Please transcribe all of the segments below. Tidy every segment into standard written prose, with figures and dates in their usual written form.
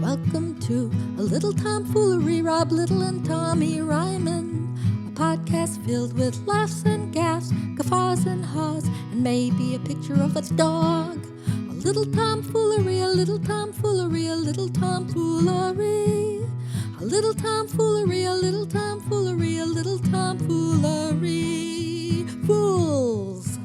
Welcome to a little tomfoolery, Rob Little and Tommy Ryman. A podcast filled with laughs and gaffs, guffaws and haws, and maybe a picture of a dog. A little tomfoolery, a little tomfoolery, a little tomfoolery. A little tomfoolery, a little tomfoolery, a little tomfoolery. Fools!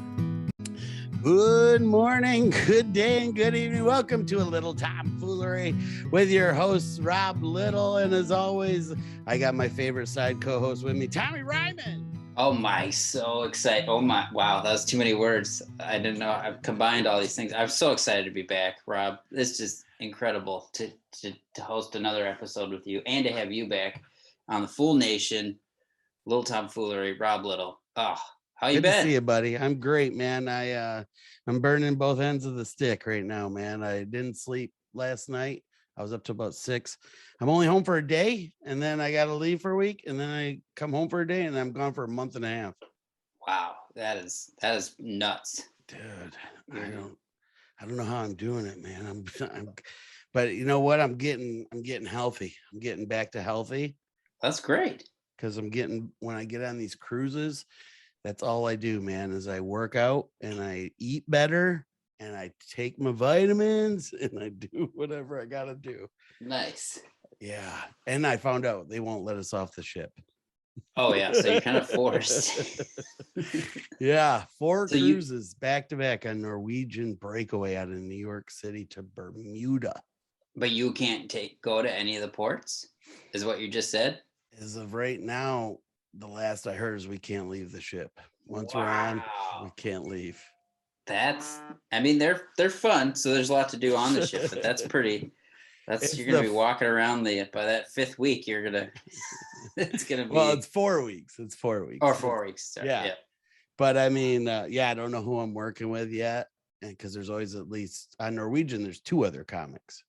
Good morning, good day, and good evening. Welcome to a little tomfoolery with your host, Rob Little. And as always, I got my favorite side co-host with me, Tommy Ryman. Oh my, so excited. Oh my, wow, that was too many words. I didn't know I've combined all these things. I'm so excited to be back, Rob. It's just incredible to host another episode with you and to have you back on the Fool Nation, Little Tomfoolery, Rob Little. Oh, how you Good been? to see you, buddy. I'm great, man. I'm burning both ends of the stick right now, man. I didn't sleep last night. I was up to about 6. I'm only home for a day, and then I got to leave for a week, and then I come home for a day, and I'm gone for a month and a half. Wow, that is nuts, dude. I don't know how I'm doing it, man. But you know what? I'm getting healthy. I'm getting back to healthy. That's great. Because when I get on these cruises, that's all I do, man, is I work out and I eat better and I take my vitamins and I do whatever I got to do. Nice. Yeah. And I found out they won't let us off the ship. Oh, yeah. So you're kind of forced. Yeah. 4 cruises back to back on Norwegian breakaway out of New York City to Bermuda. But you can't go to any of the ports, is what you just said? As of right now, the last I heard is we can't leave the ship. Once we're on, we can't leave. They're fun. So there's a lot to do on the ship, but you're going to be walking around by that 5th week, it's going to be. Well, it's 4 weeks. It's 4 weeks. Or 4 weeks. Sorry. Yeah. But I mean, I don't know who I'm working with yet. And because there's always at least on Norwegian, there's 2 other comics.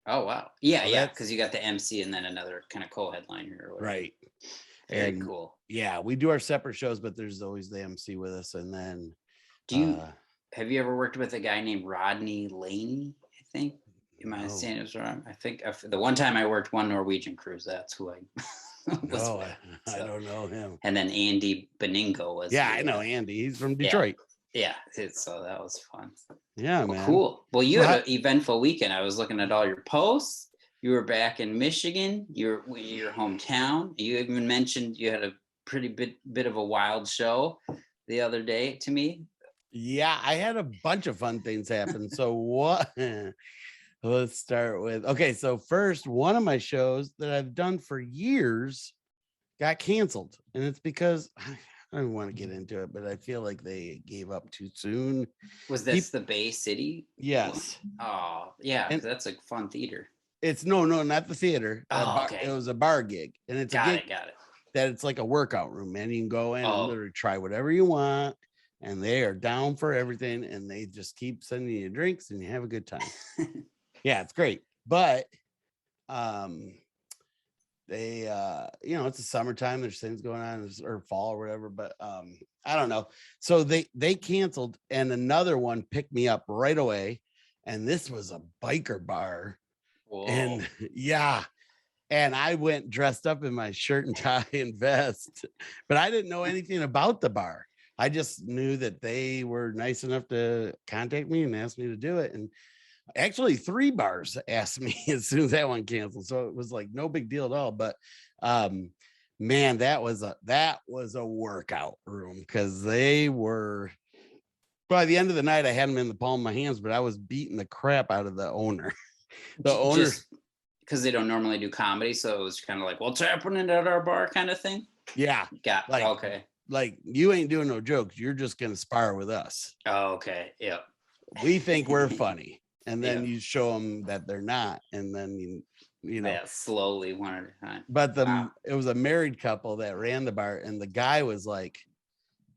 Oh, wow. Yeah. Because you got the MC and then another kind of co-headliner or whatever. Right. Very cool. Yeah, we do our separate shows, but there's always the MC with us. And then have you ever worked with a guy named Rodney Laney? I think. Am I saying it was wrong? I think the one time I worked one Norwegian cruise, that's who I was with. I don't know him. And then Andy Beningo was. Yeah, I know Andy. He's from Detroit. Yeah. So that was fun. Yeah, man. Cool. Well, you had an eventful weekend. I was looking at all your posts. You were back in Michigan, your hometown. You even mentioned you had a pretty bit of a wild show the other day to me. Yeah, I had a bunch of fun things happen. So what? Let's start with, okay, so first, one of my shows that I've done for years got canceled. And it's because, I don't want to get into it, but I feel like they gave up too soon. Was this the Bay City? Yes. Oh, yeah, and that's a fun theater. It's no, not the theater. Okay. It was a bar gig, and it's got it. That it's like a workout room, man. You can go in and literally try whatever you want, and they are down for everything, and they just keep sending you drinks, and you have a good time. Yeah, it's great. But they it's the summertime. There's things going on, or fall or whatever. But I don't know. So they canceled, and another one picked me up right away, and this was a biker bar. Whoa. And and I went dressed up in my shirt and tie and vest, but I didn't know anything about the bar. I just knew that they were nice enough to contact me and ask me to do it. And actually 3 bars asked me as soon as that one canceled. So it was like no big deal at all. But man, that was a workout room, because they were, by the end of the night, I had them in the palm of my hands, but I was beating the crap out of the owner. The owner, because they don't normally do comedy, so it was kind of like, what's happening at our bar kind of thing. Yeah, okay. Like, you ain't doing no jokes. You're just gonna spar with us. Oh, okay. Yep. We think we're funny, and then you show them that they're not, and then you know, slowly one at a time. But it was a married couple that ran the bar, and the guy was like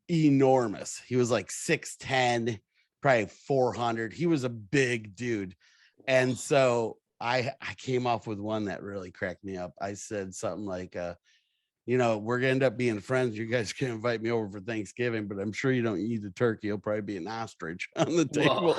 enormous. He was like 6'10", probably 400. He was a big dude. And so I came off with one that really cracked me up. I said something like, we're gonna end up being friends. You guys can invite me over for Thanksgiving, but I'm sure you don't eat a turkey. You'll probably be an ostrich on the table.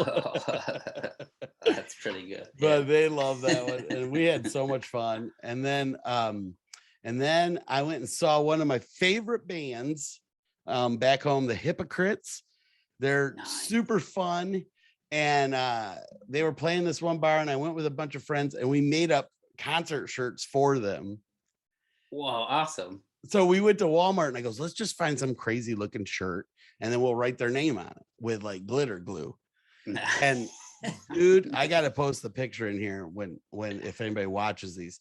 That's pretty good. But they love that one, and we had so much fun. And then I went and saw one of my favorite bands back home, the Hypocrites. They're super fun, and they were playing this one bar, and I went with a bunch of friends, and we made up concert shirts for them. Whoa, awesome. So we went to Walmart, and I goes, let's just find some crazy looking shirt, and then we'll write their name on it with like glitter glue. And dude, I gotta post the picture in here when if anybody watches these.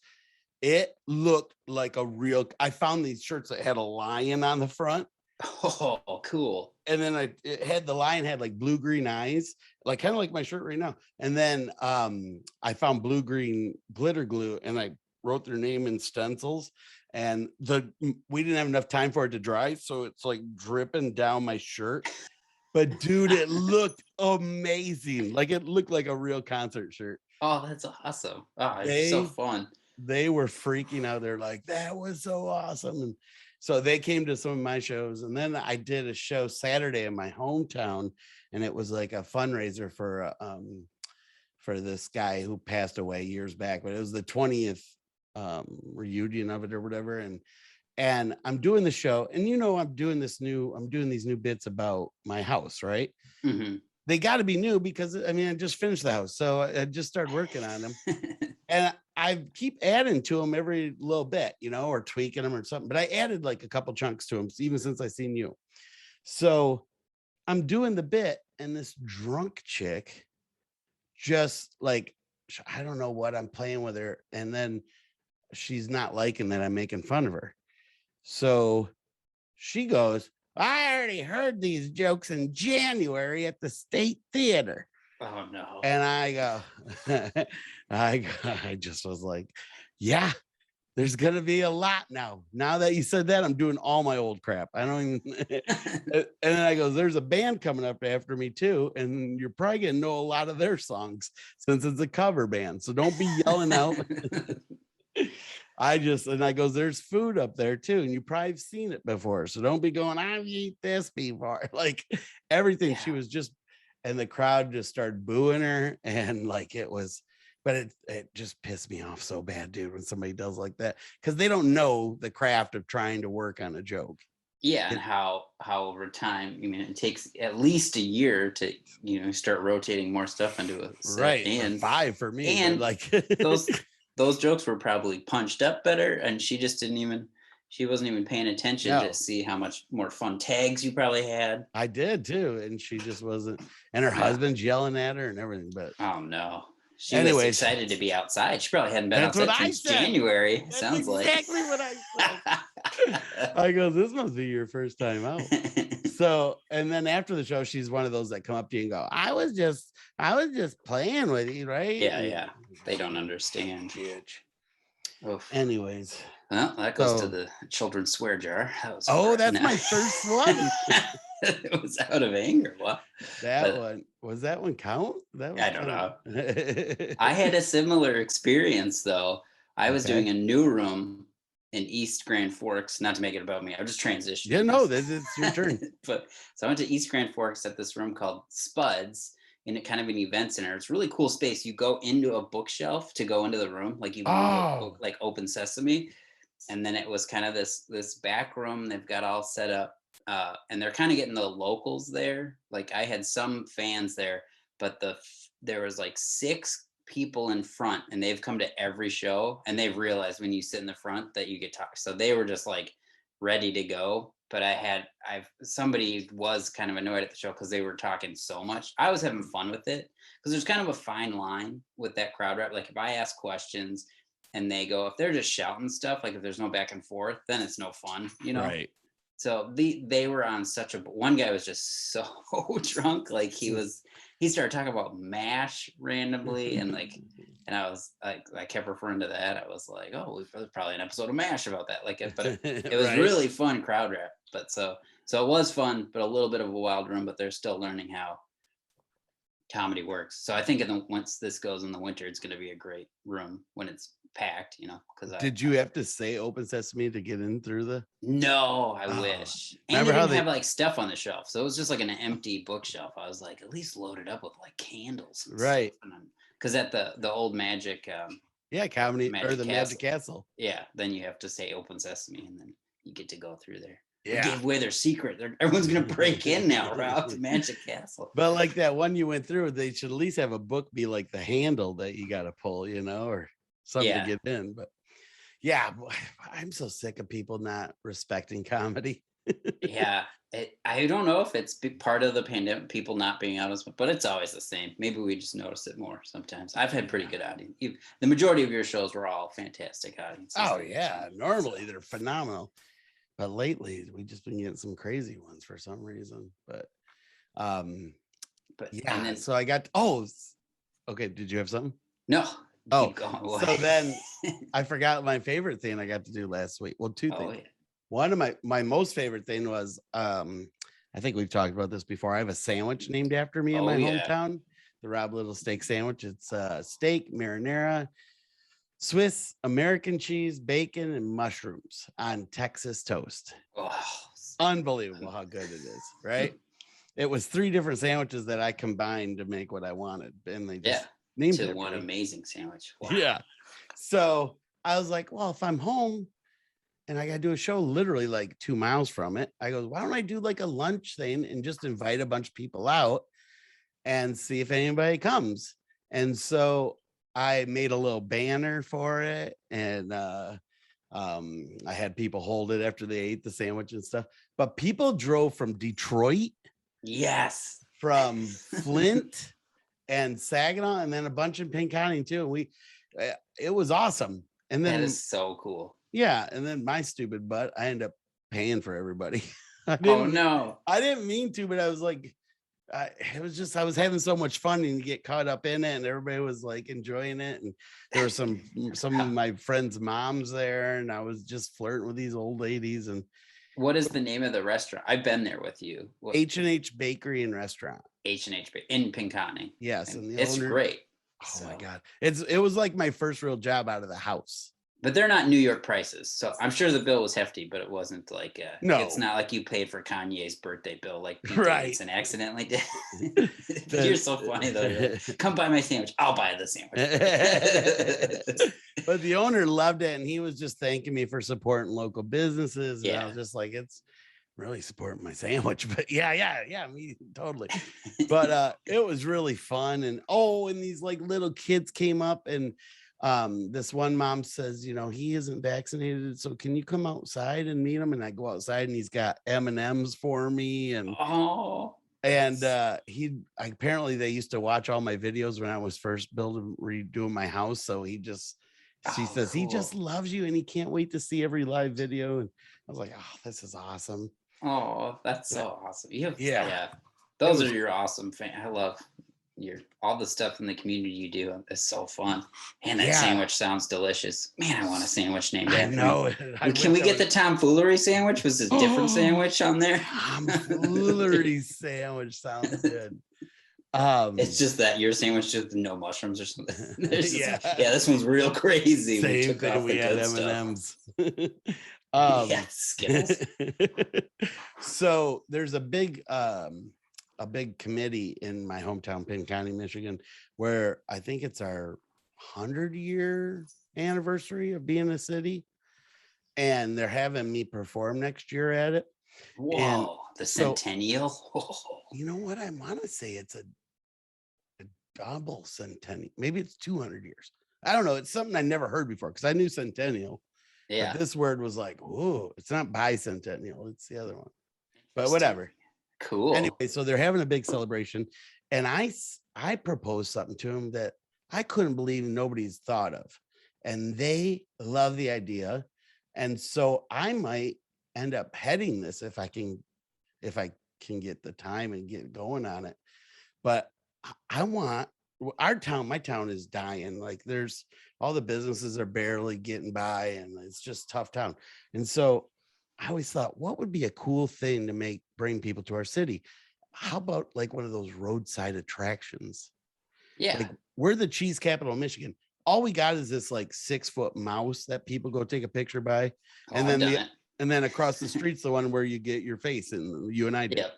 It looked like a real. I found these shirts that had a lion on the front. Oh, cool. And then the lion had like blue-green eyes, like kind of like my shirt right now. And then I found blue-green glitter glue, and I wrote their name in stencils. And we didn't have enough time for it to dry, so it's like dripping down my shirt. But dude, it looked amazing. Like it looked like a real concert shirt. Oh, that's awesome. Oh, it's so fun. They were freaking out. They're like, that was so awesome. And so they came to some of my shows. And then I did a show Saturday in my hometown, and it was like a fundraiser for this guy who passed away years back, but it was the 20th reunion of it or whatever. And I'm doing the show, and I'm doing these new bits about my house, right? Mm-hmm. They got to be new because I just finished the house, so I just started working on them. And I keep adding to them every little bit, or tweaking them or something. But I added like a couple chunks to them even since I seen you. So I'm doing the bit, and this drunk chick just like, I don't know what, I'm playing with her, and then she's not liking that I'm making fun of her. So she goes, I already heard these jokes in January at the State Theater. Oh no. And I go, I just was like, yeah, there's going to be a lot now. Now that you said that, I'm doing all my old crap. I don't even. And then I go, there's a band coming up after me too, and you're probably going to know a lot of their songs since it's a cover band. So don't be yelling out. I go, there's food up there too, and you probably seen it before. So don't be going, I've eaten this before. Like everything. Yeah. She was just, and the crowd just started booing her, and like it was, but it just pissed me off so bad, dude, when somebody does like that, because they don't know the craft of trying to work on a joke. Yeah, and how over time, it takes at least a year to start rotating more stuff into a set. Right, and 5 for me, and like those jokes were probably punched up better, and she wasn't even paying attention to see how much more fun tags you probably had. I did too, and she just wasn't, and her husband's yelling at her and everything. But oh no. She was excited to be outside. She probably hadn't been outside since January. That's sounds exactly like. What I said. I go, this must be your first time out. So, and then after the show, she's one of those that come up to you and go, I was just playing with you, right? Yeah. They don't understand. Huge. Oof. Anyways. Well, that goes to the children's swear jar. That's my first one. It was out of anger. What? Was that one count? I don't know. I had a similar experience though. I was doing a new room in East Grand Forks. Not to make it about me. I'm just transitioning. Yeah, no, it's your turn. So I went to East Grand Forks at this room called Spuds, in a kind of an event center. It's a really cool space. You go into a bookshelf to go into the room, like you book, like Open Sesame. And then it was kind of this back room they've got all set up. And they're kind of getting the locals there. Like I had some fans there, but there was like 6 people in front, and they've come to every show, and they've realized when you sit in the front that you get talked. So they were just like ready to go. But somebody was kind of annoyed at the show because they were talking so much. I was having fun with it because there's kind of a fine line with that crowd rep. Like if I ask questions and they go, if they're just shouting stuff, like if there's no back and forth, then it's no fun, Right. So they were on one guy was just so drunk. Like he started talking about MASH randomly. And I was like, I kept referring to that. I was like, oh, there's probably an episode of MASH about that. But it was really fun crowd rap. But so it was fun, but a little bit of a wild room, but they're still learning how comedy works. So I think once this goes in the winter, it's going to be a great room when it's packed, you know, because Did you have to say open sesame to get in through the? No, I Oh, wish. And remember they how didn't they- have like stuff on the shelf. So it was just like an empty bookshelf. I was like, at least load it up with like candles. And Right. Because at the old Magic, Yeah, comedy or Magic the Magic Castle. yeah, then you have to say open sesame and then you get to go through there. They Yeah. gave away their secret. Everyone's going to break in now, Rob, to Magic Castle. But like that one you went through, they should at least have a book be like the handle that you got to pull, you know, or something to get in. But yeah, boy, I'm so sick of people not respecting comedy. Yeah, I don't know if it's part of the pandemic, people not being honest, but it's always the same. Maybe we just notice it more sometimes. I've had pretty good audience. The majority of your shows were all fantastic audiences. Oh yeah, normally they're phenomenal, but lately we just been getting some crazy ones for some reason. But yeah, and then, so I got okay. Did you have something? No. Oh, going. so then I forgot my favorite thing I got to do last week. Well, two things. Yeah. One of my most favorite thing was I think we've talked about this before. I have a sandwich named after me in my hometown, the Rob Little steak sandwich. It's steak, marinara, Swiss American cheese, bacon, and mushrooms on Texas toast. Oh, unbelievable how good it is, right? It was 3 different sandwiches that I combined to make what I wanted, and they just named it one amazing sandwich. Wow. Yeah. So I was like, well, if I'm home and I got to do a show literally like 2 miles from it, I go, why don't I do like a lunch thing and just invite a bunch of people out and see if anybody comes? And so I made a little banner for it, and I had people hold it after they ate the sandwich and stuff. But people drove from Detroit, yes, from Flint and Saginaw, and then a bunch in Pink County too. And it was awesome. And then that is so cool. Yeah, and then my stupid butt, I end up paying for everybody. Oh no, I didn't mean to, but I was like, it was just I was having so much fun and get caught up in it, and everybody was like enjoying it. And there were some of my friends' moms there, and I was just flirting with these old ladies. And what is the name of the restaurant? I've been there with you. H&H Bakery and Restaurant. H&H in Pinconning. Yes, and it's great. Oh my god, it was like my first real job out of the house. But they're not New York prices, so I'm sure the bill was hefty, but it wasn't like no. It's not like you paid for Kanye's birthday bill like Pete right. Davidson accidentally did. You're so funny though. Come buy my sandwich. I'll buy the sandwich. But the owner loved it, and he was just thanking me for supporting local businesses. And I was just like, it's really supporting my sandwich. But yeah, me totally. But it was really fun. And and these like little kids came up, and this one mom says, you know, he isn't vaccinated, so can you come outside and meet him? And I go outside, and he's got M&Ms for me. And he apparently they used to watch all my videos when I was first redoing my house. So she says, cool. He just loves you and he can't wait to see every live video. And I was like, oh, this is awesome. Oh, that's so awesome. Those are your awesome fans. I love all the stuff in the community you do is so fun. And that sandwich sounds delicious. Man, I want a sandwich named after me. Can we get the tomfoolery sandwich? Was it a different sandwich on there? Tomfoolery sandwich sounds good. It's just that your sandwich just no mushrooms or something. This one's real crazy. Same thing. We had M&Ms. Skittles. So there's a big committee in my hometown, Penn County, Michigan, where I think it's our 100-year anniversary of being a city, and they're having me perform next year at it. Whoa, and the centennial. You know what? I want to say it's a double centennial. Maybe it's 200 years. I don't know. It's something I never heard before because I knew centennial. Yeah. But this word was like, whoa, it's not bicentennial. It's the other one. But whatever. Cool. Anyway, so they're having a big celebration, and I proposed something to them that I couldn't believe nobody's thought of, and they love the idea, and so I might end up heading this if I can get the time and get going on it. But I want my town is dying. Like there's all the businesses are barely getting by, and it's just tough town, and so I always thought, what would be a cool thing to bring people to our city? How about like one of those roadside attractions? Yeah. Like, we're the cheese capital of Michigan. all we got is this like 6-foot mouse that people go take a picture by. Oh, And I've then done it. and then across the street's the one where you get your face, and you and I did. Yep.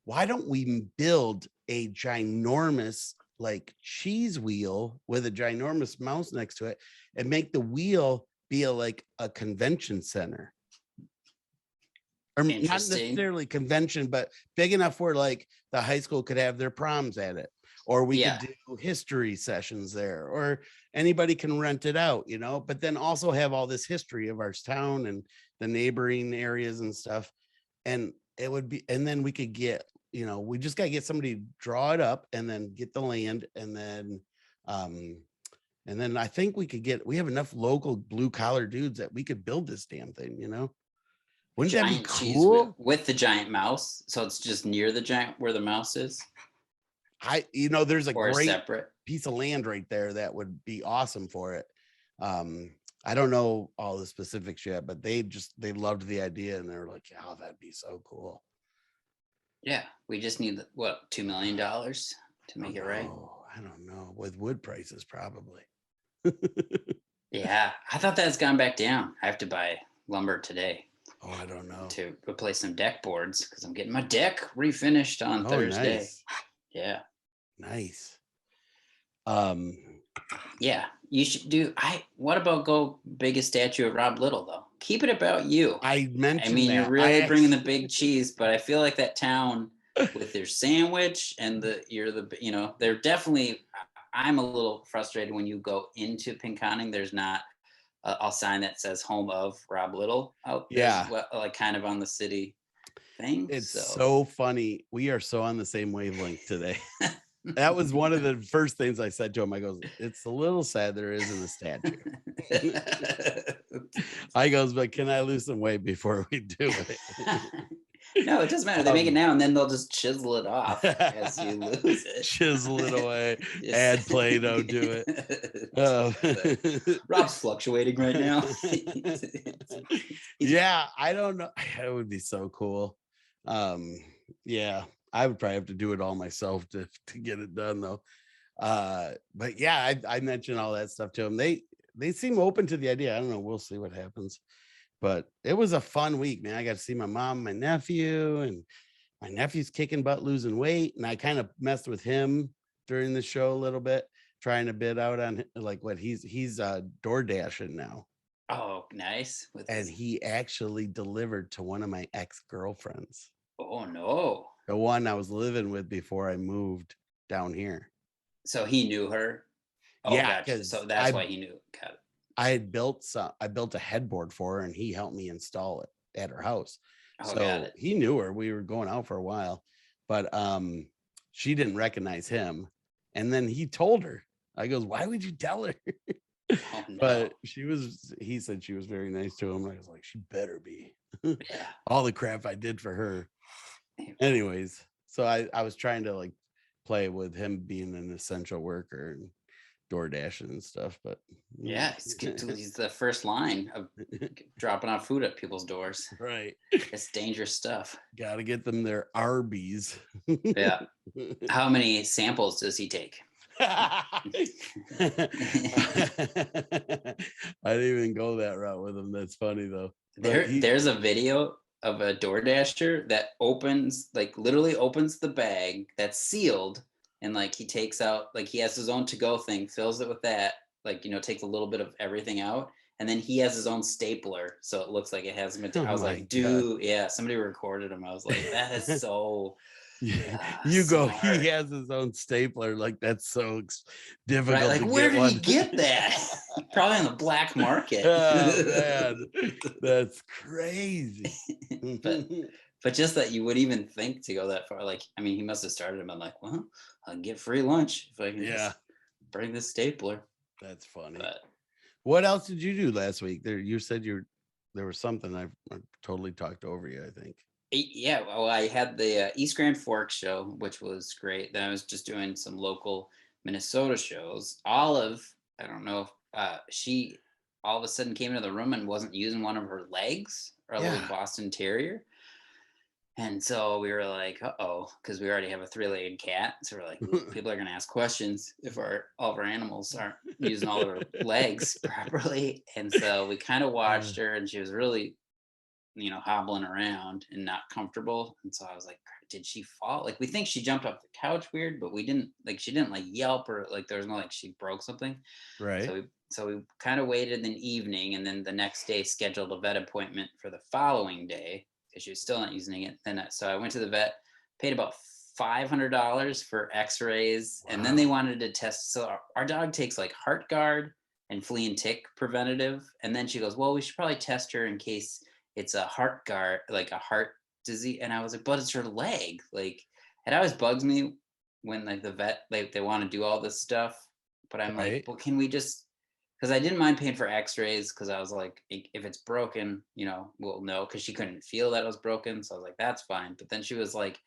Why don't we build a ginormous like cheese wheel with a ginormous mouse next to it and make the wheel be like a convention center? Or not necessarily convention, but big enough where like the high school could have their proms at it, or we could do history sessions there, or anybody can rent it out, you know, but then also have all this history of our town and the neighboring areas and stuff. And it would be, and then we could get, you know, we just got to get somebody to draw it up and then get the land. And then I think we have enough local blue collar dudes that we could build this damn thing, you know? Wouldn't that be cool? With the giant mouse, so it's just near the giant where the mouse is. There's a great separate piece of land right there that would be awesome for it. I don't know all the specifics yet, but they loved the idea and they're like, "Oh, that'd be so cool." Yeah, we just need $2 million to make it right. I don't know. With wood prices, probably. Yeah, I thought that's gone back down. I have to buy lumber today. Oh, I don't know. To replace some deck boards because I'm getting my deck refinished on Thursday. Nice. Yeah. Nice. Yeah, you should do. What about go biggest statue of Rob Little though? Keep it about you. I mentioned. You're really bringing the big cheese, but I feel like that town with their sandwich and they're definitely. I'm a little frustrated when you go into Pinconning. There's not a sign that says home of Rob Little out there. Yeah. Like kind of on the city thing. It's so funny. We are so on the same wavelength today. That was one of the first things I said to him. I goes, "It's a little sad there isn't a statue." I goes, "But can I lose some weight before we do it?" No, it doesn't matter. They make it now and then they'll just chisel it off as you lose it. Chisel it away. Add Play-Doh to it. Rob's fluctuating right now. Yeah, I don't know. It would be so cool. Yeah, I would probably have to do it all myself to get it done though. But yeah, I mentioned all that stuff to them. They seem open to the idea. I don't know. We'll see what happens. But it was a fun week, man. I got to see my mom, my nephew, and my nephew's kicking butt, losing weight. And I kind of messed with him during the show a little bit, trying to bid out on like what he's door dashing now. Oh, nice. And he actually delivered to one of my ex-girlfriends. Oh, no. The one I was living with before I moved down here. So he knew her? Oh, yeah. Gotcha. So that's why he knew. Got it. I built a headboard for her and he helped me install it at her house. Oh, so he knew her. We were going out for a while, but she didn't recognize him. And then he told her. I goes, "Why would you tell her?" Oh, no. But he said she was very nice to him. I was like, "She better be." Yeah. All the crap I did for her. Anyways, so I was trying to like play with him being an essential worker and DoorDash and stuff, but yeah, he's the first line of dropping off food at people's doors. Right. It's dangerous stuff. Got to get them their Arby's. Yeah. How many samples does he take? I didn't even go that route with him. That's funny though. There's a video of a DoorDasher that literally opens the bag that's sealed. And like he takes out, like he has his own to-go thing, fills it with that, takes a little bit of everything out. And then he has his own stapler. So it looks like it has material. I was like, dude, yeah, somebody recorded him. I was like, that is so. Yeah. You go, he has his own stapler. Like that's so difficult. Right? Like, where did he get that? Probably on the black market. Oh, man. That's crazy. But just that you would even think to go that far. Like, I mean, he must have started him. I'm like, well, I'll get free lunch if I can just bring this stapler. That's funny. But what else did you do last week? You said there was something I totally talked over you, I think. Yeah, well, I had the East Grand Forks show, which was great. Then I was just doing some local Minnesota shows. Olive, I don't know if she all of a sudden came into the room and wasn't using one of her legs, or a little Boston Terrier. And so we were like, uh-oh, because we already have a 3-legged cat. So we're like, ooh, people are going to ask questions if all of our animals aren't using all their legs properly. And so we kind of watched her, and she was really, hobbling around and not comfortable. And so I was like, did she fall? Like, we think she jumped off the couch weird, but we didn't, like, she didn't like yelp or like there was no like she broke something. Right. So we kind of waited an evening, and then the next day scheduled a vet appointment for the following day because she was still not using it. Then so I went to the vet, paid about $500 for X-rays, and then they wanted to test. So our dog takes like Heart Guard and flea and tick preventative, and then she goes, well, we should probably test her in case it's a heart guard, like a heart disease. And I was like, but it's her leg. Like, it always bugs me when like the vet, like they want to do all this stuff, but I'm like, well, can we just, because I didn't mind paying for X-rays because I was like, if it's broken, we'll know, because she couldn't feel that it was broken. So I was like, that's fine. But then she was like,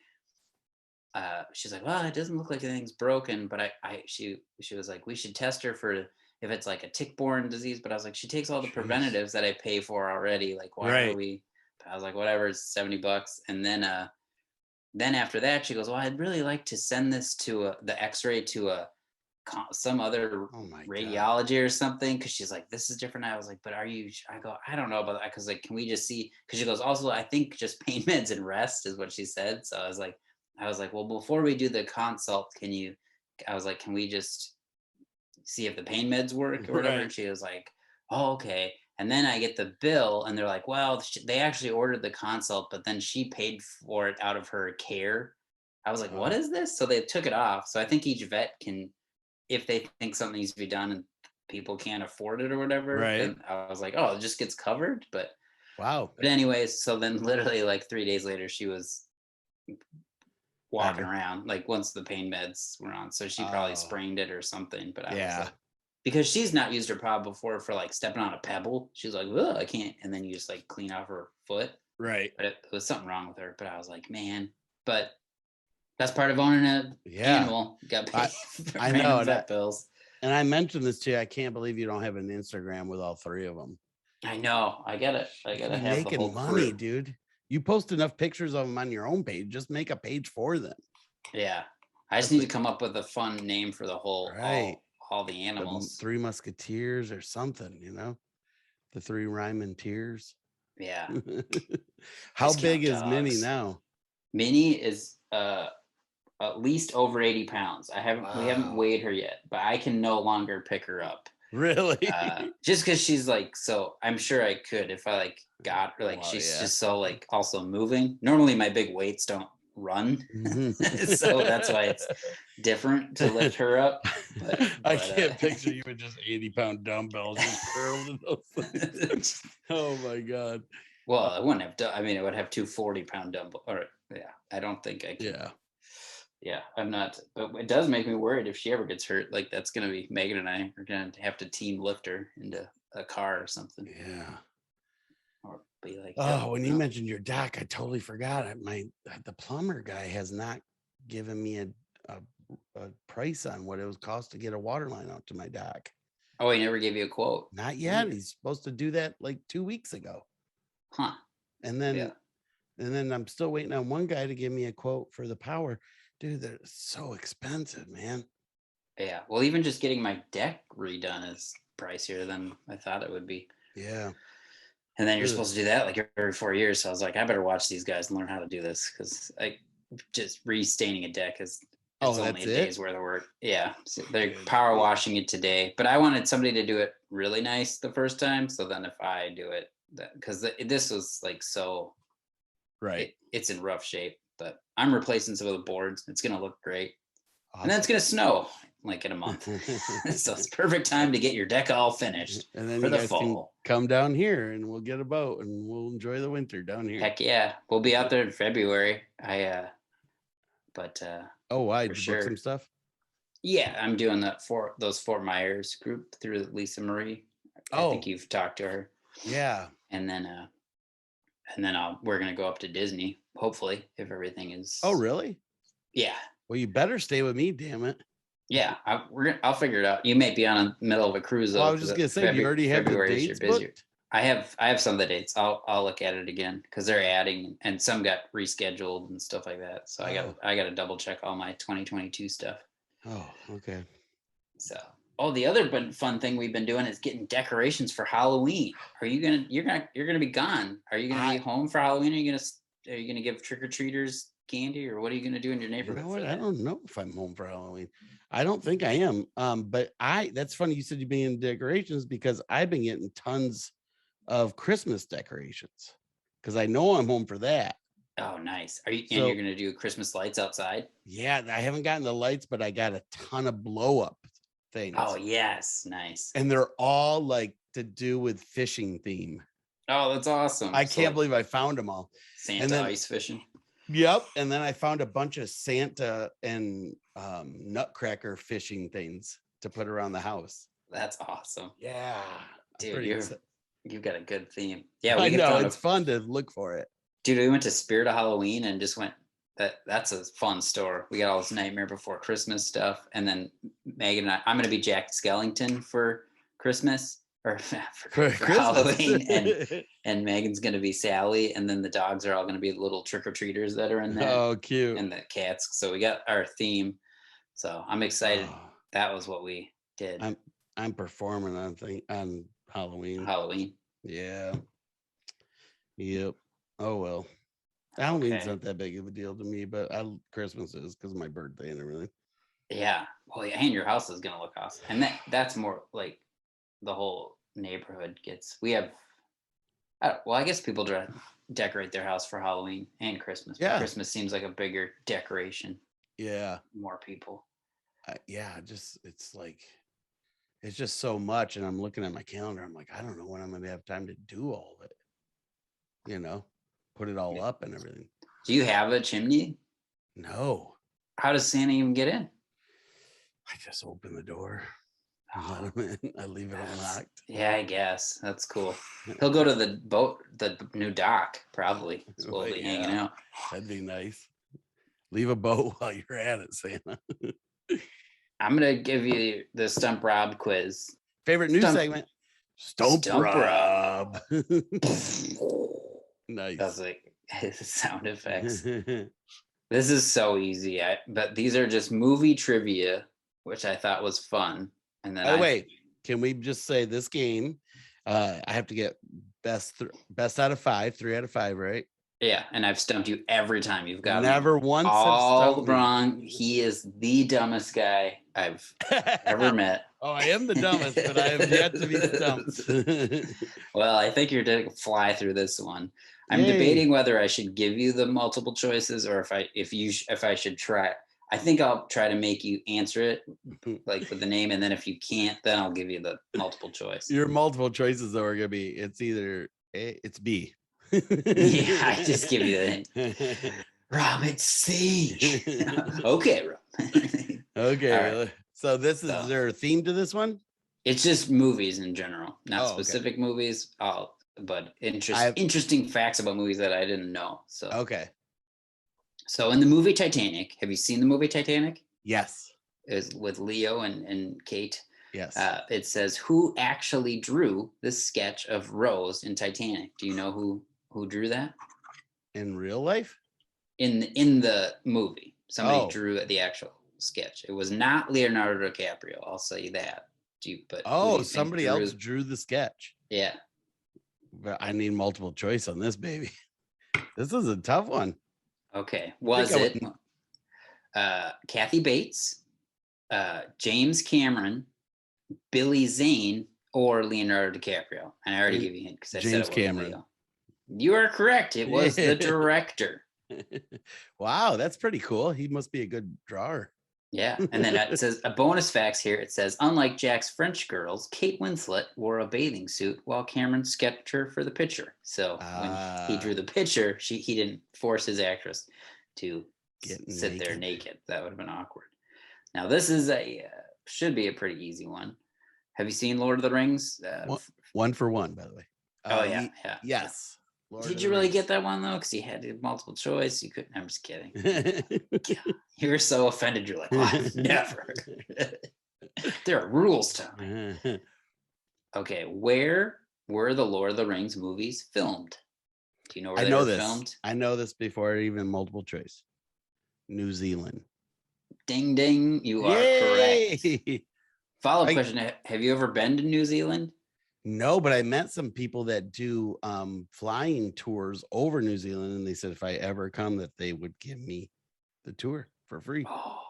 she's like, well, it doesn't look like anything's broken. But she was like, we should test her for if it's like a tick-borne disease. But I was like, she takes all the preventatives that I pay for already. Like, why are we? I was like, whatever, it's $70. And then after that, she goes, well, I'd really like to send this to the X-ray to some other radiology or something, because she's like, this is different. I was like, but I go, I don't know about that, because like, can we just see? Because she goes, also, I think just pain meds and rest is what she said. So I was like, well, before we do the consult, I was like, can we just see if the pain meds work or whatever? And she was like, oh, okay. And then I get the bill, and they're like, well, they actually ordered the consult, but then she paid for it out of her care. I was like, what is this? So they took it off. So I think each vet can, if they think something needs to be done and people can't afford it or whatever, then I was like, oh, it just gets covered. But wow. But anyways, so then literally like 3 days later, she was walking around, like once the pain meds were on. So she probably sprained it or something. But I was like, because she's not used her paw before for like stepping on a pebble. She's like, oh, I can't. And then you just like clean off her foot. Right. But it was something wrong with her. But I was like, man, but that's part of owning an animal. You got paid for random vet bills. And I mentioned this to you. I can't believe you don't have an Instagram with all three of them. I know. I gotta have making the whole money, crew. dude. You post enough pictures of them on your own page. Just make a page for them. Yeah. I just need to come up with a fun name for the whole all the animals. The Three Musketeers or something, the Three Ryman Tears. Yeah. How big is Minnie now? Minnie is at least over 80 pounds. We haven't weighed her yet, but I can no longer pick her up. Really? Just because she's like, so I'm sure I could if I like got her, like she's just so like also moving. Normally my big weights don't run. So that's why it's different to lift her up. But I can't picture you with just 80-pound dumbbells just curled in those. Oh my God. Well, I wouldn't have it would have 2 40-pound dumbbells. Or I don't think I can. Yeah, I'm not, but it does make me worried if she ever gets hurt. Like, that's going to be Megan and I are going to have to team lift her into a car or something. Yeah. Or be like, when you mentioned your dock, I totally forgot. The plumber guy has not given me a price on what it would cost to get a water line out to my dock. Oh, he never gave you a quote? Not yet. He's supposed to do that like 2 weeks ago. Huh. And then I'm still waiting on one guy to give me a quote for the power. Dude, they're so expensive, man. Yeah. Well, even just getting my deck redone is pricier than I thought it would be. Yeah. And then you're supposed to do that like every 4 years. So I was like, I better watch these guys and learn how to do this, because just restaining a deck is only a day's worth of work. Yeah. So they're power washing it today. But I wanted somebody to do it really nice the first time. So then if I do it, because this was like so it's in rough shape. But I'm replacing some of the boards. It's going to look great. Awesome. And then it's going to snow like in a month. So it's perfect time to get your deck all finished and then for the guys fall. Can come down here and we'll get a boat and we'll enjoy the winter down here. Heck yeah. We'll be out there in February. Why? Did you book some stuff? Yeah, I'm doing those Fort Myers group through Lisa Marie. I think you've talked to her. Yeah. And then we're going to go up to Disney, hopefully, if everything is. Oh, really? Yeah. Well, you better stay with me, damn it. Yeah, I'll figure it out. You may be on the middle of a cruise. Well, I was just going to say, you already have the dates booked? I have some of the dates. I'll look at it again because they're adding, and some got rescheduled and stuff like that. So I got to double check all my 2022 stuff. Oh, okay. So, the other fun thing we've been doing is getting decorations for Halloween. You're gonna be gone? Are you gonna be home for Halloween? Are you gonna give trick or treaters candy, or what are you gonna do in your neighborhood? You know what? I don't know if I'm home for Halloween. I don't think I am. But that's funny you said you've been in decorations because I've been getting tons of Christmas decorations because I know I'm home for that. Oh, nice. And you're gonna do Christmas lights outside? Yeah, I haven't gotten the lights, but I got a ton of blow up things. Oh, yes, nice. And they're all like to do with fishing theme. Oh, that's awesome. I can't believe I found them all. Santa ice fishing. Yep. And then I found a bunch of Santa and Nutcracker fishing things to put around the house. That's awesome. Yeah. Dude, you've got a good theme. Yeah, I know. It's fun to look for it. Dude, we went to Spirit of Halloween and just went. That's a fun store. We got all this Nightmare Before Christmas stuff, and then Megan and I'm going to be Jack Skellington for Christmas or for Halloween, and Megan's going to be Sally, and then the dogs are all going to be little trick or treaters that are in there. Oh, cute! And the cats. So we got our theme. So I'm excited. That was what we did. I'm performing on Halloween. Halloween. Yeah. Yep. Oh well. Halloween's not that big of a deal to me, but Christmas is because of my birthday and everything. Yeah. Well, and your house is gonna look awesome. And that's more like the whole neighborhood gets. We have I guess people decorate their house for Halloween and Christmas. Yeah. But Christmas seems like a bigger decoration. Yeah. More people. It's just so much. And I'm looking at my calendar. I'm like, I don't know when I'm going to have time to do all of it. Put it all up and everything. Do you have a chimney? No. How does Santa even get in? I just open the door. I let him in. I leave it unlocked. Yeah, I guess. That's cool. He'll go to the new dock, probably. We'll be hanging out. That'd be nice. Leave a boat while you're at it, Santa. I'm going to give you the Stump Rob quiz. Favorite news segment? Stump Rob. Nice. That's like sound effects. This is so easy. But these are just movie trivia, which I thought was fun. And then wait, can we just say this game? I have to get best out of 5, 3 out of 5, right? Yeah, and I've stumped you every time. You've got never once all wrong. He is the dumbest guy I've ever met. Oh, I am the dumbest, but I have yet to be stumped. Well, I think you're going to fly through this one. I'm debating whether I should give you the multiple choices or if I should try. I think I'll try to make you answer it like with the name, and then if you can't, then I'll give you the multiple choice. Your multiple choices though are going to be it's either A, it's B. Yeah, I just give you the Rob, it's C. Okay, Rob. Okay. Right. So is there a theme to this one? It's just movies in general, not specific movies. But interesting facts about movies that I didn't know. So okay. So in the movie Titanic, have you seen the movie Titanic? Yes. Is with Leo and Kate. Yes. It says who actually drew the sketch of Rose in Titanic? Do you know who drew that? In real life? In the movie, somebody drew the actual sketch. It was not Leonardo DiCaprio. I'll say that. Somebody else drew the sketch. Yeah. But I need multiple choice on this, baby. This is a tough one. Okay. Was it Kathy Bates, James Cameron, Billy Zane, or Leonardo DiCaprio? And I already gave you a hint because I said it was Cameron. Leo. You are correct. It was the director. Wow, that's pretty cool. He must be a good drawer. Yeah. And then it says a bonus facts here. It says, unlike Jack's French girls, Kate Winslet wore a bathing suit while Cameron sketched her for the picture. So when he drew the picture, he didn't force his actress to sit there naked. That would have been awkward. Now, this is should be a pretty easy one. Have you seen Lord of the Rings? One for one, by the way. Yeah. Yes. Did you really get that one though? Because you had multiple choice. You couldn't. I'm just kidding. You were so offended. You're like, never. There are rules, Tommy. Okay, where were the Lord of the Rings movies filmed? Do you know where I they know were this. filmed? I know this before even multiple choice. New Zealand. Ding, ding. You are correct. Yay! Follow-up question. Have you ever been to New Zealand? No, but I met some people that do flying tours over New Zealand, and they said if I ever come that they would give me the tour for free. Oh,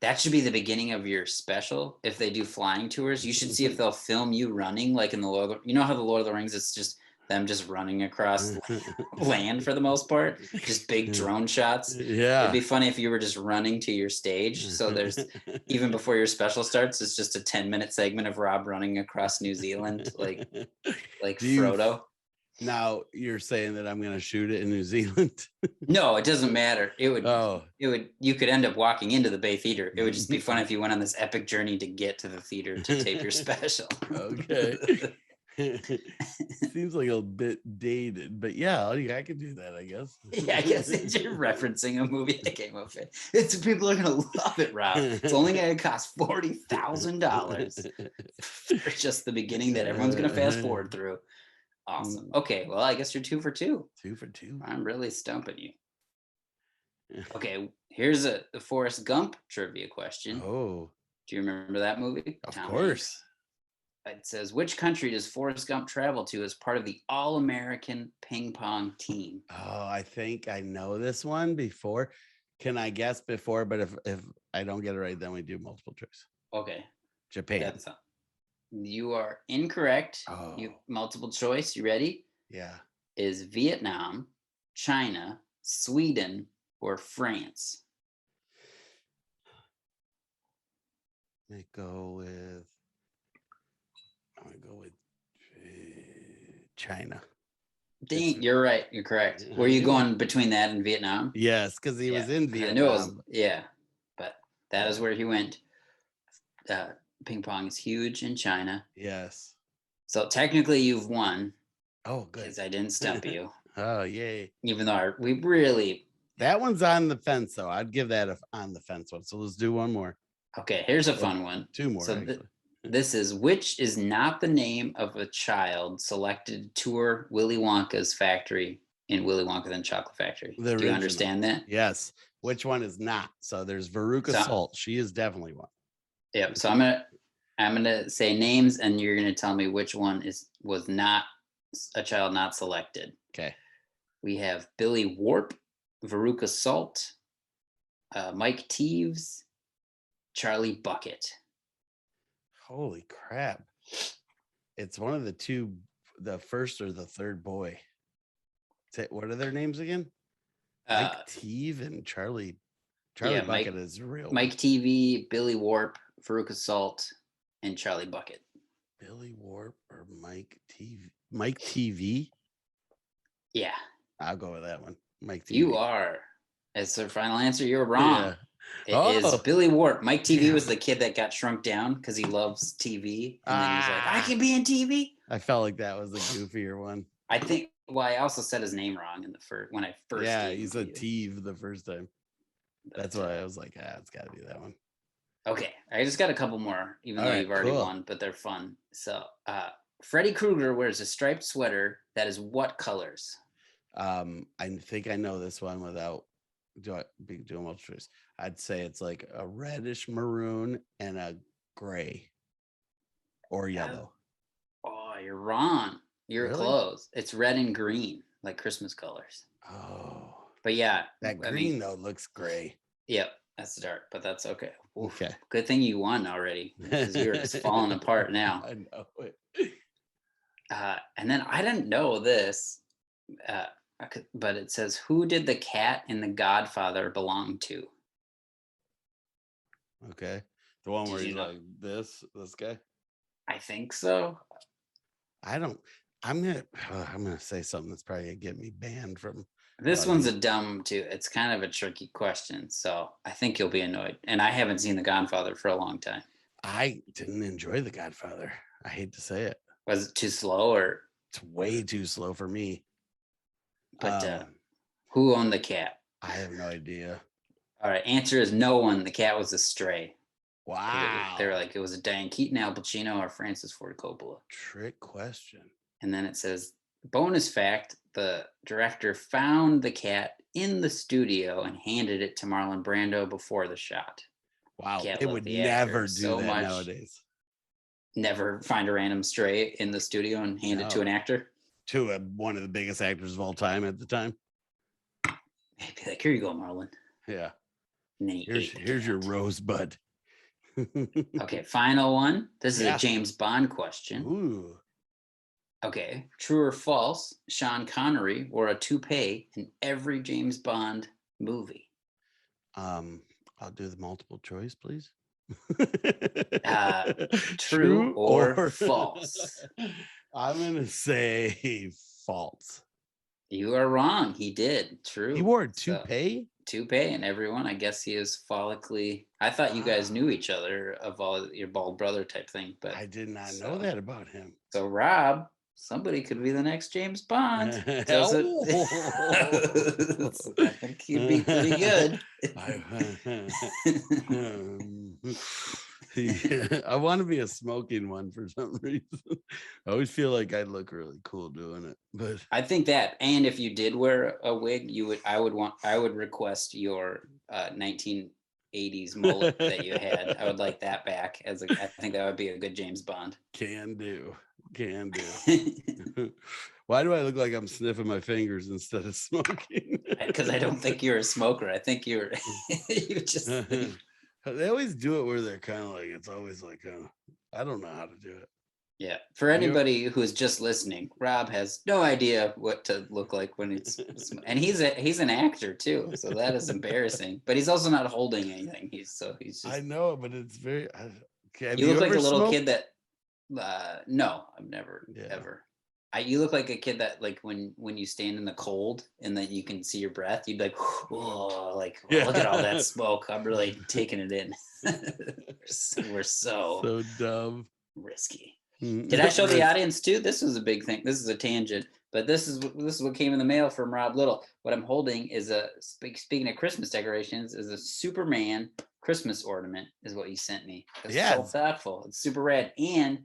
that should be the beginning of your special. If they do flying tours, you should see if they'll film you running like in the Lord of the, you know how the Lord of the Rings, it's just them just running across land for the most part, just big drone shots. Yeah. It'd be funny if you were just running to your stage. So there's even before your special starts, it's just a 10-minute segment of Rob running across New Zealand like Frodo. Now you're saying that I'm gonna shoot it in New Zealand? No, it doesn't matter. It would you could end up walking into the Bay Theater. It would just be fun if you went on this epic journey to get to the theater to tape your special. Okay. Seems like a bit dated, but yeah, I could do that, I guess. Yeah, I guess you're referencing a movie that came up. It's people are gonna love it, Rob. It's only gonna cost $40,000 for just the beginning that everyone's gonna fast forward through. Awesome. Okay, well, I guess you're 2 for 2. 2 for 2. I'm really stumping you. Okay, here's the Forrest Gump trivia question. Oh, do you remember that movie? Of course. It says, which country does Forrest Gump travel to as part of the All-American ping pong team? Oh, I think I know this one before. Can I guess before? But if I don't get it right, then we do multiple choice. Okay. Japan. You are incorrect. Oh. You multiple choice. You ready? Yeah. Is Vietnam, China, Sweden, or France? I'm gonna go with China. Dang, you're right. You're correct. Were you going between that and Vietnam? Yes, because he was in Vietnam. I knew it was, but that is where he went. Ping pong is huge in China. Yes. So technically you've won. Oh, good. Because I didn't stump you. Oh, yay. Even though we really... That one's on the fence, though. I'd give that on the fence one. So let's do one more. Okay, here's a fun one. 2 more, so actually. This is, which is not the name of a child selected to tour Willy Wonka's factory in Willy Wonka and Chocolate Factory? Do you understand that? Yes. Which one is not? So there's Veruca Salt. She is definitely one. Yep. So I'm gonna say names, and you're gonna tell me which one was not a child not selected. Okay. We have Billy Warp, Veruca Salt, Mike Teeves, Charlie Bucket. Holy crap. It's one of the 2, the first or the third boy. What are their names again? Mike Teeve and Charlie Bucket is real. Mike TV, Billy Warp, Veruca Salt, and Charlie Bucket. Billy Warp or Mike TV? Mike TV? Yeah. I'll go with that one. Mike TV. You are. As their final answer, you're wrong. Yeah. It is Billy Warp. Mike TV was the kid that got shrunk down because he loves TV. And then he's like, I can be in TV. I felt like that was the goofier one. I think, well, I also said his name wrong in the first, when I first. Yeah, he said Teve the first time. That's why I was like, it's got to be that one. Okay, I just got a couple more, even though you've already won, but they're fun. So, Freddy Krueger wears a striped sweater that is what colors? I think I know this one without doing multiple choice. I'd say it's like a reddish maroon and a gray or yellow. Oh, you're wrong. You're close. It's red and green, like Christmas colors. Oh. But yeah. That green, though, looks gray. Yep, that's dark, but that's okay. Oof. Okay. Good thing you won already, because you're just falling apart now. I know it. And then I didn't know this, but it says, who did the cat in The Godfather belong to? Okay. The one where he's like this guy? I think so. I'm gonna say something that's probably gonna get me banned from. This one's a dumb too. It's kind of a tricky question, so I think you'll be annoyed. And I haven't seen The Godfather for a long time. I didn't enjoy The Godfather. I hate to say it. Was it too slow, or? It's way too slow for me. But who owned the cat? I have no idea. All right, answer is no one. The cat was a stray. Wow. They were like, it was a Diane Keaton, Al Pacino, or Francis Ford Coppola. Trick question. And then it says, bonus fact, the director found the cat in the studio and handed it to Marlon Brando before the shot. Wow. Can't It love would the never actor do so that much. nowadays. Never find a random stray in the studio and hand it to an actor. To one of the biggest actors of all time at the time. He'd be like, here you go, Marlon. Yeah. And then Here's your rosebud. Okay, final one. This is Yeah. a James Bond question. Ooh. Okay, true or false? Sean Connery wore a toupee in every James Bond movie. I'll do the multiple choice, please. True or false? I'm gonna say false. You are wrong. He did. True. He wore a toupee? Toupee in everyone. I guess he is follically. I thought you guys knew each other of all your bald brother type thing, but I did not know that about him. So Rob, somebody could be the next James Bond. I think he'd be pretty good. I want to be a smoking one for some reason. I always feel like I'd look really cool doing it, but I think that, and if you did wear a wig, I would request your 1980s mullet that you had. I would like that back I think that would be a good James Bond. Can do. Why do I look like I'm sniffing my fingers instead of smoking? Because I don't think you're a smoker. I think you just. They always do it where they're kind of like, it's always like, I don't know how to do it. Yeah. For anybody who is just listening, Rob has no idea what to look like when it's, and he's an actor too. So that is embarrassing, but he's also not holding anything. He's just. I know, but it's very, you look like a little kid that, no, I've never, ever. You look like a kid that, like, when you stand in the cold and then you can see your breath, you'd be like, whoa, like, look at all that smoke. I'm really taking it in. We're so dumb. Risky. Did I show the audience too? This was a big thing. This is a tangent, but this is what came in the mail from Rob Little. What I'm holding is speaking of Christmas decorations, is a Superman Christmas ornament is what he sent me. It's so thoughtful. It's super rad. And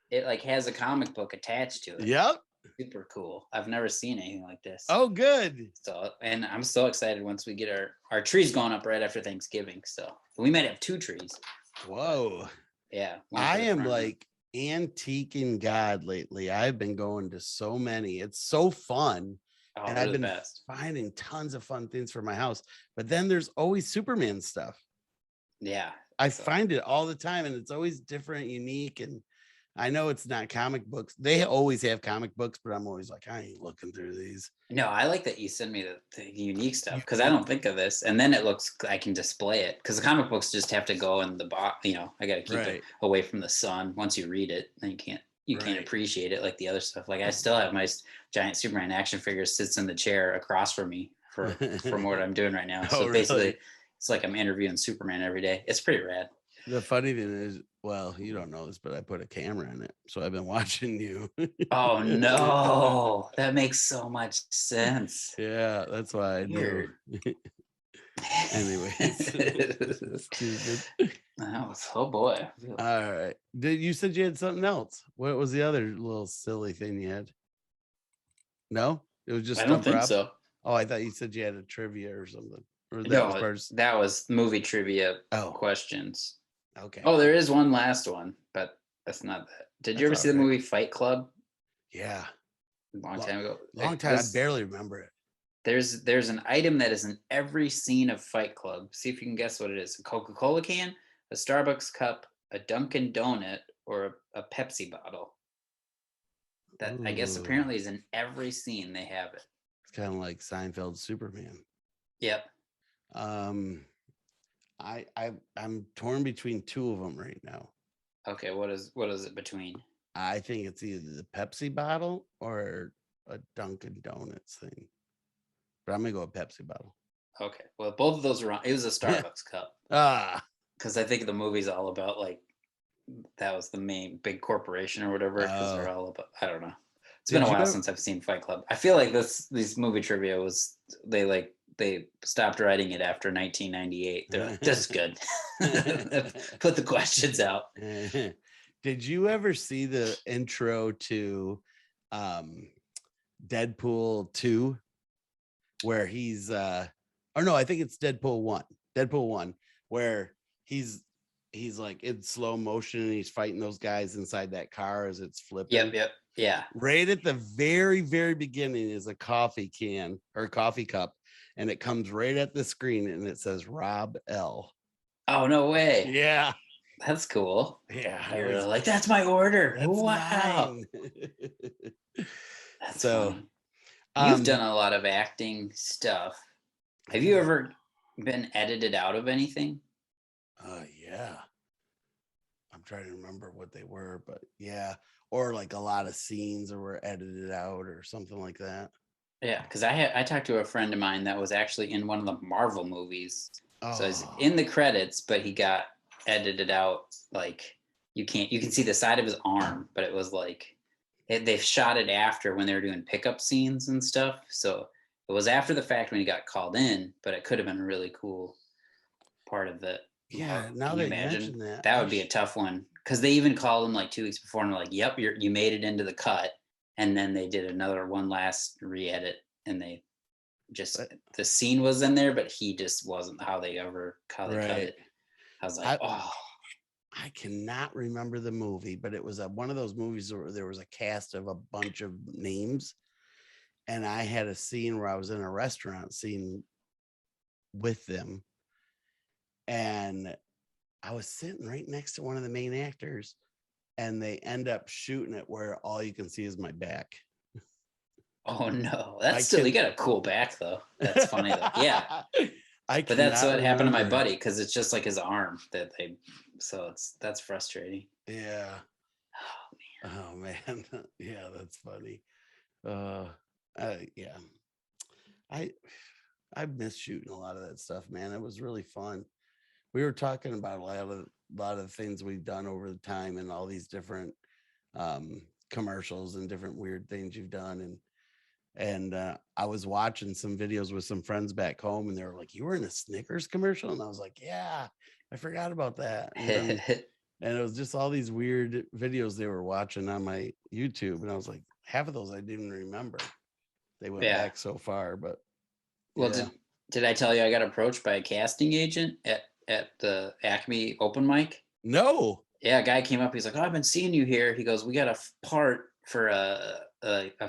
it like has a comic book attached to it. Yep. Super cool. I've never seen anything like this. Oh, good. So, and I'm so excited once we get our trees going up right after Thanksgiving. So we might have 2 trees. Whoa. Yeah. I am like antiquing God lately. I've been going to so many. It's so fun. And I've been finding tons of fun things for my house. But then there's always Superman stuff. Yeah. I find it all the time, and it's always different, unique, and I know it's not comic books. They always have comic books, but I'm always like, I ain't looking through these. No, I like that you send me the unique stuff because I don't think of this. And then it looks, I can display it because the comic books just have to go in the box. You know, I got to keep it away from the sun. Once you read it, then you can't appreciate it like the other stuff. Like I still have my giant Superman action figure sits in the chair across from me from what I'm doing right now. So basically, it's like I'm interviewing Superman every day. It's pretty rad. The funny thing is, well, you don't know this, but I put a camera in it. So I've been watching you. Oh, no. That makes so much sense. Yeah, that's why I knew. Anyways. Stupid. Oh, boy. All right. You said you had something else. What was the other little silly thing you had? No? It was just I don't think so. Oh, I thought you said you had a trivia or something. Or that was movie trivia questions. Okay. Oh, there is one last one, but that's not that. Did you ever see the movie Fight Club? Yeah. A long time ago. Long time. I barely remember it. There's an item that is in every scene of Fight Club. See if you can guess what it is. A Coca-Cola can, a Starbucks cup, a Dunkin' Donut, or a Pepsi bottle. That I guess apparently is in every scene they have it. It's kind of like Seinfeld's Superman. Yep. I'm torn between 2 of them right now. Okay, what is it between? I think it's either the Pepsi bottle or a Dunkin' Donuts thing. But I'm gonna go with Pepsi bottle. Okay. Well, both of those are wrong. It was a Starbucks cup. Because I think the movie's all about like that was the main big corporation or whatever. Because they're all about, I don't know. It's been a while since I've seen Fight Club. I feel like these movie trivia was they stopped writing it after 1998. They're like, this is good. Put the questions out. Did you ever see the intro to Deadpool 2, where he's or no, I think it's Deadpool 1, where he's like in slow motion and he's fighting those guys inside that car as it's flipping. Yep. Yeah. Right at the very, very beginning is a coffee can or coffee cup, and it comes right at the screen and it says Rob L. Oh, no way. Yeah. That's cool. Yeah. You're like, that's my order. That's Wow. mine. That's So, funny. You've done a lot of acting stuff. Have you ever been edited out of anything? Yeah. I'm trying to remember what they were, but yeah. Or like a lot of scenes that were edited out or something like that. Yeah, because I talked to a friend of mine that was actually in one of the Marvel movies. So he's in the credits, but he got edited out. Like you can see the side of his arm, but it was like they shot it after when they were doing pickup scenes and stuff. So it was after the fact when he got called in, but it could have been a really cool part of it. Yeah, now can you that you imagine mention that, that would be a tough one because they even called him like 2 weeks before and were like, "Yep, you made it into the cut." And then they did one last re-edit, and they just the scene was in there, but he just wasn't how they cut it. I was like, I cannot remember the movie, but it was one of those movies where there was a cast of a bunch of names, and I had a scene where I was in a restaurant scene with them, and I was sitting right next to one of the main actors, and they end up shooting it where all you can see is my back. Oh no, you got a cool back though. That's funny though. Yeah. But that's what happened to my buddy because it's just like his arm that's frustrating. Yeah. Oh man. Yeah, that's funny. Yeah. I miss shooting a lot of that stuff, man. It was really fun. We were talking about a lot of the things we've done over the time and all these different commercials and different weird things you've done. And I was watching some videos with some friends back home, and they were like, "You were in a Snickers commercial?" And I was like, "Yeah, I forgot about that." And it was just all these weird videos they were watching on my YouTube, and I was like, half of those I didn't even remember. They went back so far, but well, did I tell you I got approached by a casting agent at the Acme open mic? No. Yeah, a guy came up. He's like, "Oh, I've been seeing you here." He goes, "We got a part for a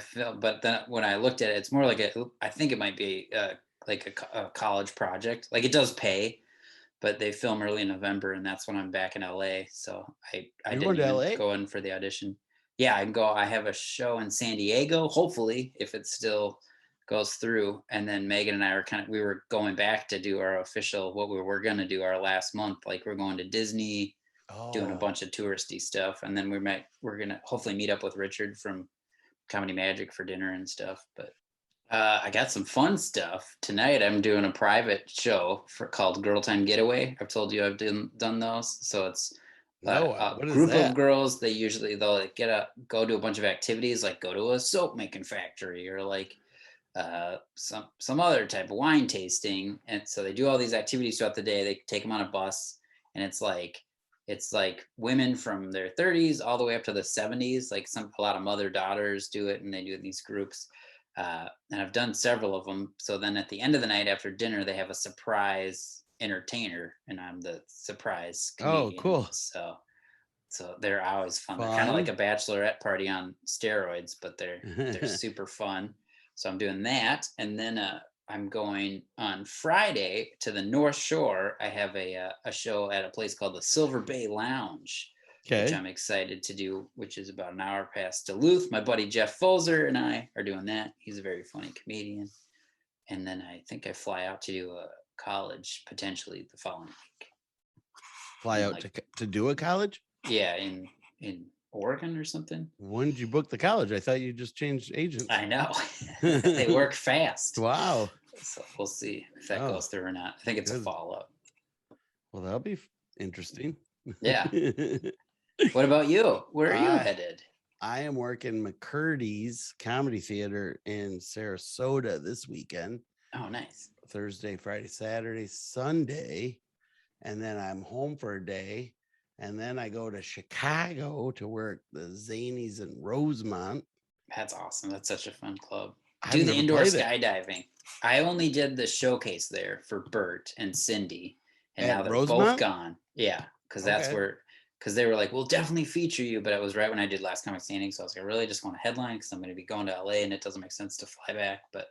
film," but then when I looked at it, it's more like I think it might be like a college project. Like it does pay, but they film early in November, and that's when I'm back in LA. So I didn't even go in for the audition. Yeah, I can go. I have a show in San Diego, hopefully, if it still goes through. And then Megan and I we were going back to do our official, what we were going to do our last month. Like we're going to Disney, doing a bunch of touristy stuff. And then we're going to hopefully meet up with Richard from Comedy Magic for dinner and stuff. But I got some fun stuff tonight. I'm doing a private show called Girl Time Getaway. I've told you I've done those. So it's a group of girls. They'll go do a bunch of activities, like go to a soap making factory or like some other type of wine tasting. And so they do all these activities throughout the day. They take them on a bus, and it's like women from their 30s all the way up to the 70s. Like a lot of mother-daughters do it, and they do it in these groups. And I've done several of them. So then at the end of the night after dinner, they have a surprise entertainer, and I'm the surprise comedian. Oh, cool. So they're always fun. They're kind of like a bachelorette party on steroids, but they're super fun. So I'm doing that. And then I'm going on Friday to the North Shore. I have a show at a place called the Silver Bay Lounge, which I'm excited to do, which is about an hour past Duluth. My buddy Jeff Folzer and I are doing that. He's a very funny comedian. And then I think I fly out to do a college potentially the following week. Fly out to do a college? Yeah, in Oregon or something. When did you book the college? I thought you just changed agents. I know. They work fast. Wow. So we'll see if that goes through or not. I think it's a follow-up. Well, that'll be interesting. Yeah. What about you? Where are you headed? I am working McCurdy's Comedy Theater in Sarasota this weekend. Oh, nice. Thursday, Friday, Saturday, Sunday. And then I'm home for a day. And then I go to Chicago to work the Zanies in Rosemont That's awesome. That's such a fun club. I've Do the never indoor played it. skydiving. I only did the showcase there for Bert and Cindy, and At now they're Rosemont? both gone. Yeah, because that's Okay. where, because they were like, we'll definitely feature you, but it was right when I did Last Comic Standing, so I was like, I really just want a headline because I'm going to be going to LA, and it doesn't make sense to fly back, but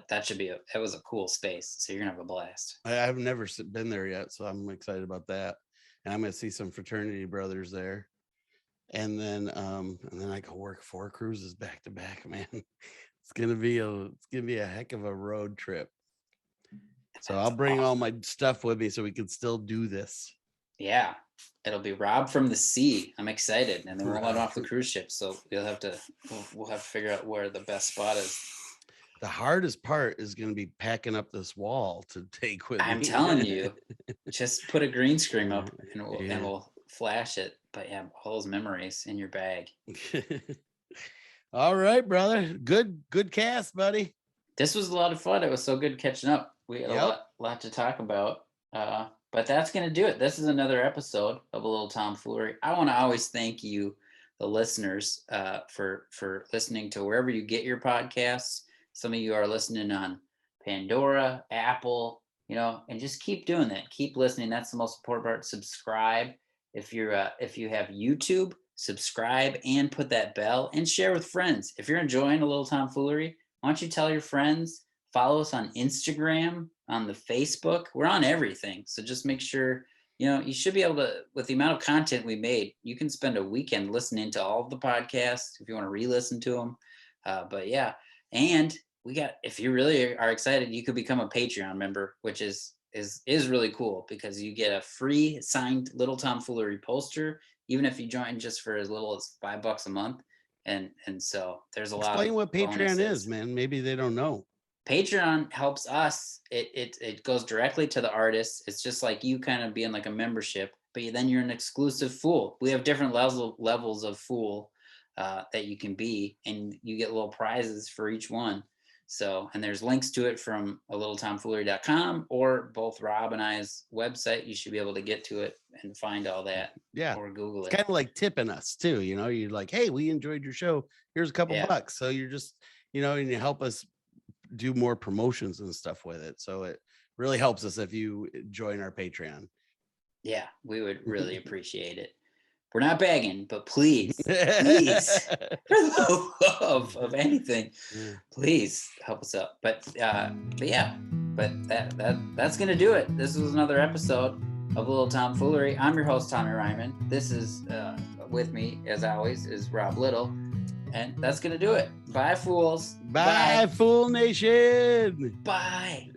that should be that was a cool space, so you're gonna have a blast. I've never been there yet, so I'm excited about that. And I'm gonna see some fraternity brothers there. And then I go work 4 cruises back to back, man. It's gonna be a heck of a road trip. So That's I'll bring all awesome. my stuff with me so we can still do this. Yeah, it'll be Rob from the sea. I'm excited, and then we'll let off the cruise ship. So we'll have to figure out where the best spot is. The hardest part is going to be packing up this wall to take with me. I'm telling you, just put a green screen up and we'll flash it. But yeah, all those memories in your bag. All right, brother. Good cast, buddy. This was a lot of fun. It was so good catching up. We had a lot to talk about. But that's going to do it. This is another episode of A Little Tomfoolery. I want to always thank you, the listeners, for listening to wherever you get your podcasts. Some of you are listening on Pandora, Apple, and just keep doing that. Keep listening. That's the most important part. Subscribe. If you have YouTube, subscribe and put that bell and share with friends. If you're enjoying A Little Tomfoolery, why don't you tell your friends? Follow us on Instagram, on the Facebook. We're on everything. So just make sure, you should be able to, with the amount of content we made, you can spend a weekend listening to all of the podcasts if you want to re-listen to them. But yeah, and if you really are excited, you could become a Patreon member, which is really cool because you get a free signed Little Tomfoolery poster, even if you join just for as little as $5 a month. And so there's a lot of Explain what Patreon bonuses. is, man. Maybe they don't know. Patreon helps us. It goes directly to the artists. It's just like you kind of being like a membership, but then you're an exclusive Fool. We have different levels of Fool that you can be, and you get little prizes for each one. So, and there's links to it from alittletomfoolery.com or both Rob and I's website. You should be able to get to it and find all that. Yeah. Or Google it. It's kind of like tipping us too. You're like, hey, we enjoyed your show. Here's a couple bucks. So you're just, and you help us do more promotions and stuff with it. So it really helps us if you join our Patreon. Yeah, we would really appreciate it. We're not begging, but please, for the love of anything, please help us out. But that's gonna do it. This was another episode of A Little Tomfoolery. I'm your host, Tommy Ryman. This is with me, as always, is Rob Little. And that's going to do it. Bye, fools. Bye, Fool Nation. Bye.